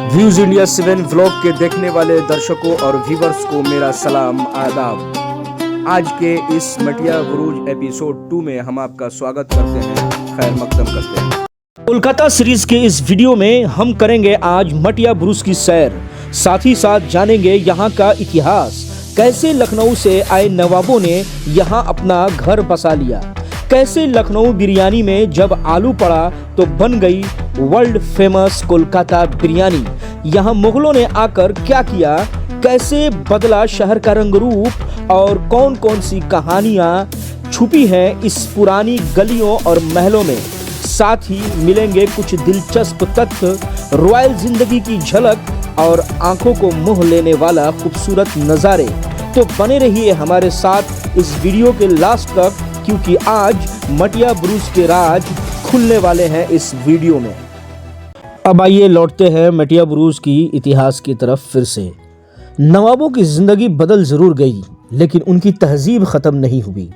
Views India 7 vlog के देखने वाले दर्शकों और व्यूवर्स को मेरा सलाम आदाब। आज के इस मटिया बुरुज एपिसोड 2 में हम आपका स्वागत करते हैं, खैर मकदम करते हैं। कोलकाता सीरीज के इस वीडियो में हम करेंगे आज मटिया बुरुज की सैर, साथ ही साथ जानेंगे यहाँ का इतिहास, कैसे लखनऊ से आए नवाबों ने यहाँ अपना घर बसा लिया, कैसे लखनऊ बिरयानी में जब आलू पड़ा तो बन गई वर्ल्ड फेमस कोलकाता बिरयानी, यहाँ मुगलों ने आकर क्या किया, कैसे बदला शहर का रंग रूप और कौन कौन सी कहानियां छुपी हैं इस पुरानी गलियों और महलों में। साथ ही मिलेंगे कुछ दिलचस्प तथ्य, रॉयल जिंदगी की झलक और आंखों को मोह लेने वाला खूबसूरत नज़ारे। तो बने रहिए हमारे साथ इस वीडियो के लास्ट तक, क्योंकि आज मटिया बुरुज के राज खुलने वाले हैं इस वीडियो में। अब आइए लौटते हैं मटिया बुरुज की इतिहास की तरफ फिर से। नवाबों की जिंदगी बदल जरूर गई, लेकिन उनकी तहजीब खत्म नहीं हुई।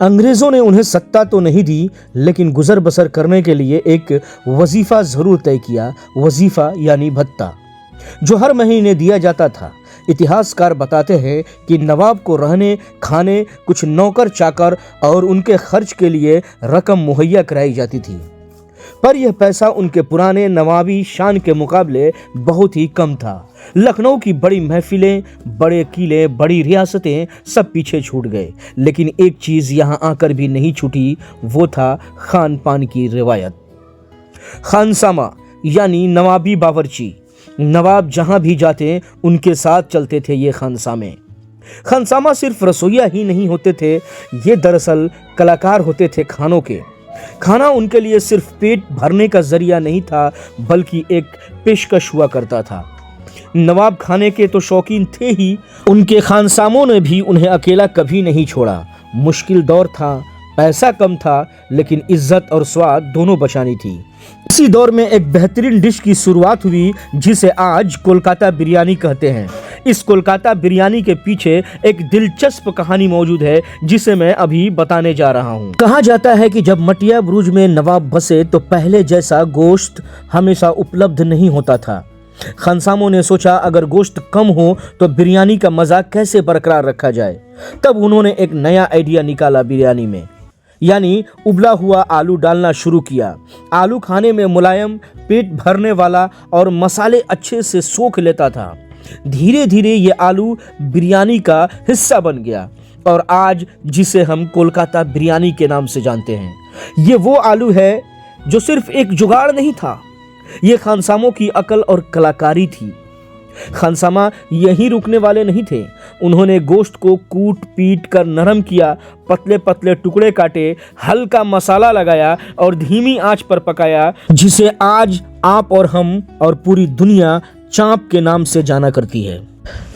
अंग्रेजों ने उन्हें सत्ता तो नहीं दी, लेकिन गुजर बसर करने के लिए एक वजीफा जरूर तय किया, वजीफा यानी भत्ता, जो हर महीने दिया जाता था। इतिहासकार बताते हैं कि नवाब को रहने खाने, कुछ नौकर चाकर और उनके खर्च के लिए रकम मुहैया कराई जाती थी, पर यह पैसा उनके पुराने नवाबी शान के मुकाबले बहुत ही कम था। लखनऊ की बड़ी महफिलें, बड़े किले, बड़ी रियासतें सब पीछे छूट गए, लेकिन एक चीज यहाँ आकर भी नहीं छूटी, वो था खान पान की रिवायत। खानसामा यानी नवाबी बावर्ची, नवाब जहां भी जाते उनके साथ चलते थे ये खानसामे। खानसामा सिर्फ रसोइया ही नहीं होते थे, ये दरअसल कलाकार होते थे खानों के। खाना उनके लिए सिर्फ पेट भरने का जरिया नहीं था, बल्कि एक पेशकश हुआ करता था। नवाब खाने के तो शौकीन थे ही, उनके खानसामों ने भी उन्हें अकेला कभी नहीं छोड़ा। मुश्किल दौर था, पैसा कम था, लेकिन इज्जत और स्वाद दोनों बचानी थी। इसी दौर में एक बेहतरीन डिश की शुरुआत हुई, जिसे आज कोलकाता बिरयानी कहते हैं। इस कोलकाता बिरयानी के पीछे एक दिलचस्प कहानी मौजूद है, जिसे मैं अभी बताने जा रहा हूँ। कहा जाता है कि जब मटिया बुरुज में नवाब बसे तो पहले जैसा गोश्त हमेशा उपलब्ध नहीं होता था। खानसामों ने सोचा अगर गोश्त कम हो तो बिरयानी का मजा कैसे बरकरार रखा जाए। तब उन्होंने एक नया आइडिया निकाला बिरयानी में, यानी उबला हुआ आलू डालना शुरू किया। आलू खाने में मुलायम, पेट भरने वाला और मसाले अच्छे से सोख लेता था। धीरे धीरे ये आलू बिरयानी का हिस्सा बन गया और आज जिसे हम कोलकाता बिरयानी के नाम से जानते हैं। ये वो आलू है जो सिर्फ एक जुगाड़ नहीं था, ये खानसामों की अकल और कलाकारी थी। खानसामा यहीं रुकने वाले नहीं थे, उन्होंने गोश्त को कूट पीट कर नरम किया, पतले पतले टुकड़े काटे, हल्का मसाला लगाया और धीमी आंच पर पकाया, जिसे आज आप और हम और पूरी दुनिया चांप के नाम से जाना करती है।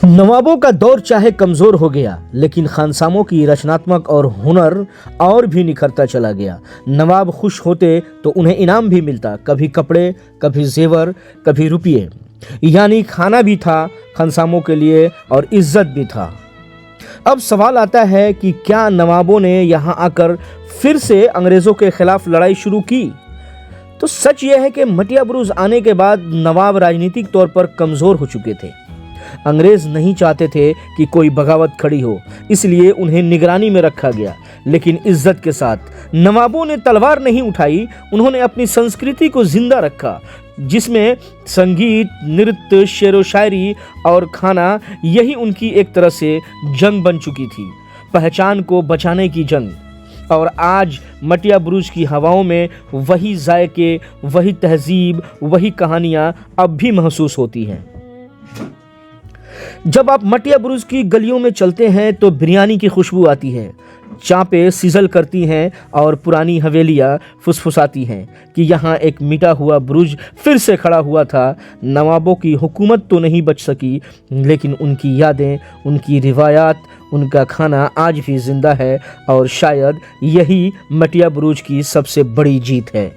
नवाबों का दौर चाहे कमजोर हो गया, लेकिन खानसामों की रचनात्मक और हुनर और भी निखरता चला गया। नवाब खुश होते तो उन्हें इनाम भी मिलता, कभी कपड़े, कभी जेवर, कभी रुपये, यानी खाना भी था खानसामों के लिए और इज्जत भी था। अब सवाल आता है कि क्या नवाबों ने यहाँ आकर फिर से अंग्रेजों के खिलाफ लड़ाई शुरू की? तो सच यह है कि मटिया बुरुज आने के बाद नवाब राजनीतिक तौर पर कमजोर हो चुके थे। अंग्रेज नहीं चाहते थे कि कोई बगावत खड़ी हो, इसलिए उन्हें निगरानी में रखा गया, लेकिन इज्जत के साथ। नवाबों ने तलवार नहीं उठाई, उन्होंने अपनी संस्कृति को जिंदा रखा, जिसमें संगीत, नृत्य, शेरो शायरी और खाना, यही उनकी एक तरह से जंग बन चुकी थी, पहचान को बचाने की जंग। और आज मटिया बुरुज की हवाओं में वही जायके, वही तहजीब, वही कहानियां अब भी महसूस होती हैं। जब आप मटिया बुरुज की गलियों में चलते हैं तो बिरयानी की खुशबू आती है, चांपें सिजल करती हैं और पुरानी हवेलियां फुसफुसाती हैं कि यहाँ एक मिटा हुआ बुरुज फिर से खड़ा हुआ था। नवाबों की हुकूमत तो नहीं बच सकी, लेकिन उनकी यादें, उनकी रिवायात, उनका खाना आज भी जिंदा है, और शायद यही मटिया बुरुज की सबसे बड़ी जीत है।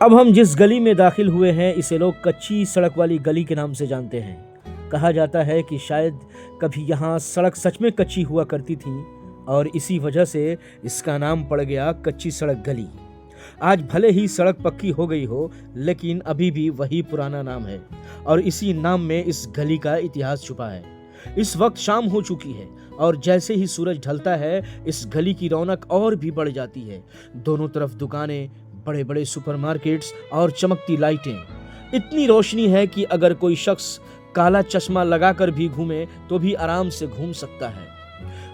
अब हम जिस गली में दाखिल हुए हैं, इसे लोग कच्ची सड़क वाली गली के नाम से जानते हैं। कहा जाता है कि शायद कभी यहाँ सड़क सच में कच्ची हुआ करती थी और इसी वजह से इसका नाम पड़ गया कच्ची सड़क गली। आज भले ही सड़क पक्की हो गई हो, लेकिन अभी भी वही पुराना नाम है और इसी नाम में इस गली का इतिहास छुपा है। इस वक्त शाम हो चुकी है और जैसे ही सूरज ढलता है इस गली की रौनक और भी बढ़ जाती है। दोनों तरफ दुकानें, बड़े बड़े सुपरमार्केट्स और चमकती लाइटें। इतनी रोशनी है कि अगर कोई शख्स काला चश्मा लगाकर भी घूमे तो भी आराम से घूम सकता है।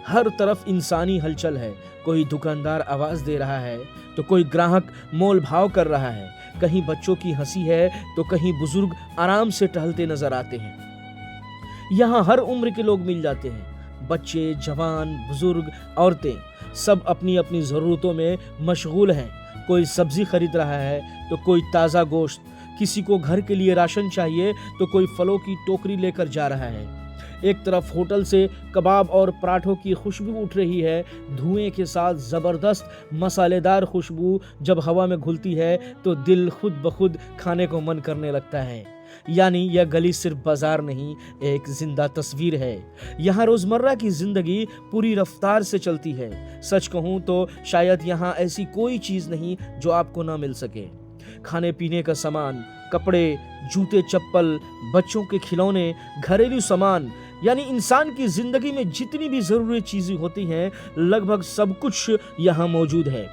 हर तरफ इंसानी हलचल है। कोई दुकानदार आवाज दे रहा है तो कोई ग्राहक मोल भाव कर रहा है। कहीं बच्चों की हंसी है तो कहीं बुजुर्ग आराम से टहलते नजर आते हैं। यहाँ हर उम्र के लोग मिल जाते हैं। बच्चे, जवान, बुजुर्ग, औरतें सब अपनी अपनी जरूरतों में मशगूल हैं। कोई सब्जी खरीद रहा है तो कोई ताज़ा गोश्त, किसी को घर के लिए राशन चाहिए तो कोई फलों की टोकरी लेकर जा रहा है। एक तरफ होटल से कबाब और पराठों की खुशबू उठ रही है। धुएं के साथ ज़बरदस्त मसालेदार खुशबू जब हवा में घुलती है तो दिल खुद ब खुद खाने को मन करने लगता है। यानी यह गली सिर्फ बाजार नहीं, एक जिंदा तस्वीर है। यहाँ रोजमर्रा की जिंदगी पूरी रफ्तार से चलती है। सच कहूँ तो शायद यहाँ ऐसी कोई चीज नहीं जो आपको ना मिल सके। खाने पीने का सामान, कपड़े, जूते, चप्पल, बच्चों के खिलौने, घरेलू सामान, यानी इंसान की जिंदगी में जितनी भी जरूरी चीजें होती हैं लगभग सब कुछ यहाँ मौजूद है।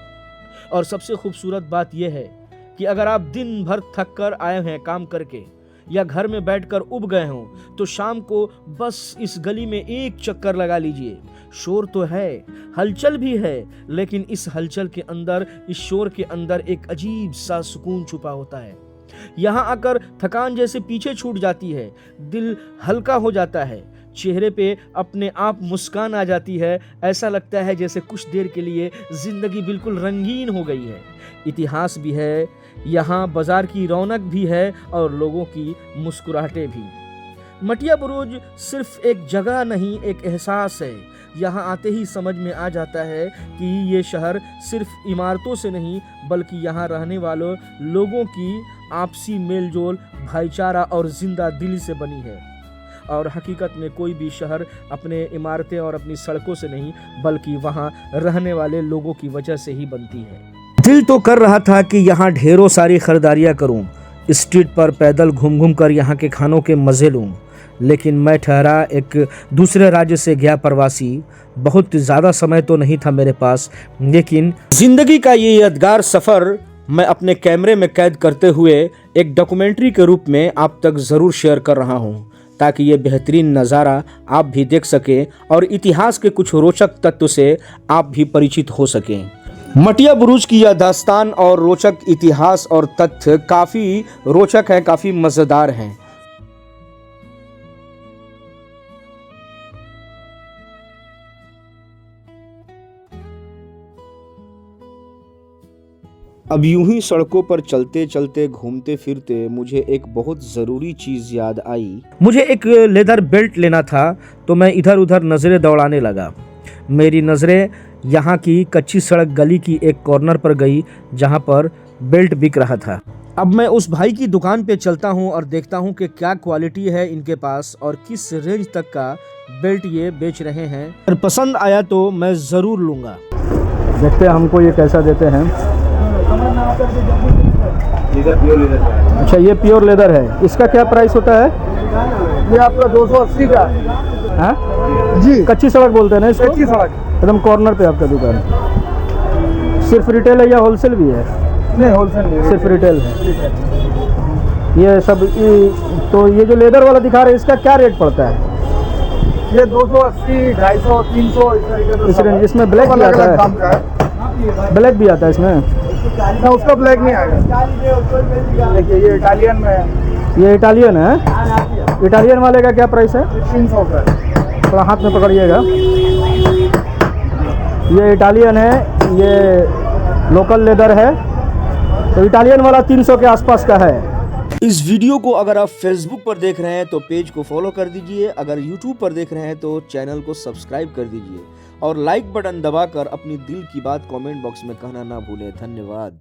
और सबसे खूबसूरत बात यह है कि अगर आप दिन भर थक कर आए हैं काम करके या घर में बैठकर उब गए हों तो शाम को बस इस गली में एक चक्कर लगा लीजिए। शोर तो है, हलचल भी है, लेकिन इस हलचल के अंदर, इस शोर के अंदर एक अजीब सा सुकून छुपा होता है। यहाँ आकर थकान जैसे पीछे छूट जाती है, दिल हल्का हो जाता है, चेहरे पे अपने आप मुस्कान आ जाती है। ऐसा लगता है जैसे कुछ देर के लिए जिंदगी बिल्कुल रंगीन हो गई है। इतिहास भी है, यहाँ बाजार की रौनक भी है और लोगों की मुस्कुराहटें भी। मटिया बुरुज सिर्फ एक जगह नहीं, एक एहसास है। यहाँ आते ही समझ में आ जाता है कि ये शहर सिर्फ इमारतों से नहीं बल्कि यहाँ रहने वालों लोगों की आपसी मेलजोल, भाईचारा और जिंदा दिली से बनी है। और हकीकत में कोई भी शहर अपने इमारतें और अपनी सड़कों से नहीं बल्कि वहाँ रहने वाले लोगों की वजह से ही बनती है। दिल तो कर रहा था कि यहाँ ढेरों सारी खरीदारियाँ करूँ, स्ट्रीट पर पैदल घूम घूम कर यहाँ के खानों के मज़े लूँ, लेकिन मैं ठहरा एक दूसरे राज्य से गया प्रवासी। बहुत ज़्यादा समय तो नहीं था मेरे पास, लेकिन ज़िंदगी का ये यादगार सफ़र मैं अपने कैमरे में कैद करते हुए एक डॉक्यूमेंट्री के रूप में आप तक ज़रूर शेयर कर रहा हूँ, ताकि ये बेहतरीन नज़ारा आप भी देख सकें और इतिहास के कुछ रोचक तत्व से आप भी परिचित हो सकें। मटिया बुरुज की यह दास्तान और रोचक इतिहास और तथ्य काफ़ी रोचक है, काफ़ी मज़ेदार हैं। अब यूं ही सड़कों पर चलते चलते, घूमते फिरते मुझे एक बहुत ज़रूरी चीज़ याद आई। मुझे एक लेदर बेल्ट लेना था, तो मैं इधर उधर नज़रें दौड़ाने लगा। मेरी नज़रें यहाँ की कच्ची सड़क गली की एक कॉर्नर पर गई जहाँ पर बेल्ट बिक रहा था। अब मैं उस भाई की दुकान पे चलता हूँ और देखता हूँ कि क्या क्वालिटी है इनके पास और किस रेंज तक का बेल्ट ये बेच रहे हैं। अगर पसंद आया तो मैं ज़रूर लूँगा। देखते हैं हमको ये कैसा देते हैं। अच्छा, ये प्योर लेदर है। इसका क्या प्राइस होता है? ये आपका 280 का हाँ जी। कच्ची सड़क बोलते हैं ना इसको? कच्ची सड़क एकदम कॉर्नर पे आपका दुकान। सिर्फ रिटेल है या होलसेल भी है? नहीं, होलसेल नहीं, सिर्फ रिटेल है। ये सब तो ये जो लेदर वाला दिखा रहे हैं इसका क्या रेट पड़ता है? ये 280, 250, 300 इस तरीके इस रेंज। इसमें ब्लैक भी आता है? ब्लैक भी आता है इसमें? ना, उसका ब्लैक नहीं आएगा। देखिए ये इटालियन में है। ये इटालियन है? इटालियन वाले का क्या प्राइस है? 300 का। थोड़ा हाथ में पकड़िएगा। ये इटालियन है, ये लोकल लेदर है, तो इटालियन वाला 300 के आसपास का है। इस वीडियो को अगर आप फेसबुक पर देख रहे हैं तो पेज को फॉलो कर दीजिए, अगर यूट्यूब पर देख रहे हैं तो चैनल को सब्सक्राइब कर दीजिए और लाइक बटन दबाकर अपनी दिल की बात कमेंट बॉक्स में कहना ना भूलें। धन्यवाद।